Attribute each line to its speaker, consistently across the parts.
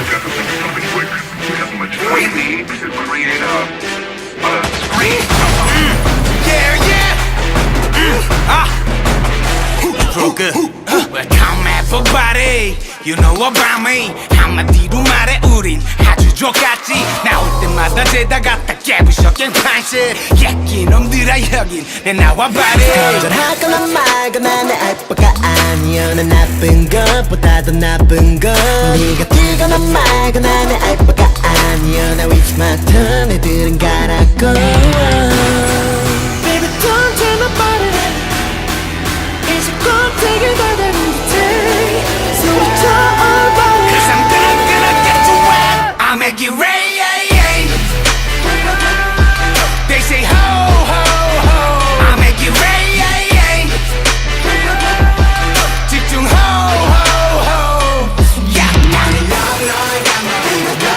Speaker 1: definitely need something quick. We haven't much time. We need to create a screen.
Speaker 2: Yeah, yeah. Real good. Well, come everybody, you know about me. 한마디로 말해 우린 아주 좋았지. 나올 때마다 죄다 갖다 깨부셔 깽판실. 예끼 놈들아 여긴 내 나와봐리.
Speaker 3: 거절하거나 말거나 내 알바가 아니여. 난 나쁜 것보다 더 나쁜 것. 네가 뛰거나 말거나 내 알바가 아니여. Now it's my turn. 애들은 가라고. Baby don't tell nobody. 이제 꼭 되길 바라는 듯해. 소리쳐 all about it.
Speaker 2: Cause I'm gonna get you wet. I'll make it rain. They say ho ho ho. I'll make it rain. 집중 ho ho ho. Yeah. Money long long got money to go.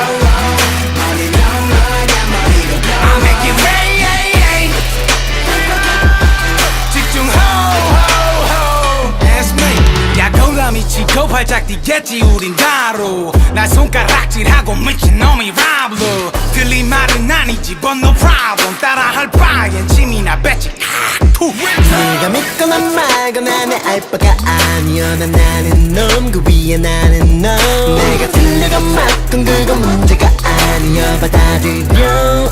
Speaker 2: Money long long got money to go. I'll make it rain. 집중 ho ho ho. That's me. 야 공감이 치고 발작 뛰겠지 우린 다로. 날 손가락질하고 미친놈이 랍로. 틀린 말은 아니지 but no problem. 따라할 바엔 짐이나 뱉지.
Speaker 3: 네가 믿거나 말거나 내 알바가 아니여. 난 나는 놈 그 위에 나는 너. 내가 틀려가 맞건 그건 문제가 아니여. 받아들여.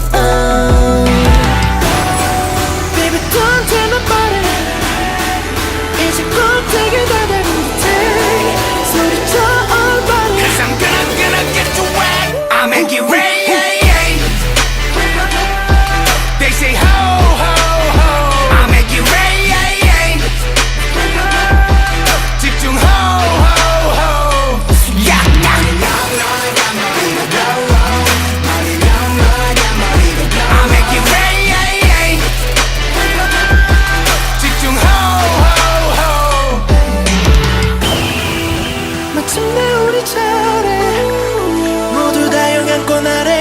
Speaker 3: Baby don't tell nobody. 이제 꼭 되길 바라는 듯해. 소리쳐 all about it.
Speaker 2: Cause I'm gonna get you wet. I'll make it rain. They say ho ho ho. I'll make it rain. 집중 ho ho ho. Yeah. Money long long got money to go. Money long long got money to go. I'll make it rain. 집중 ho ho ho.
Speaker 3: 마침내 우리 차례 모두 다 영향권 아래.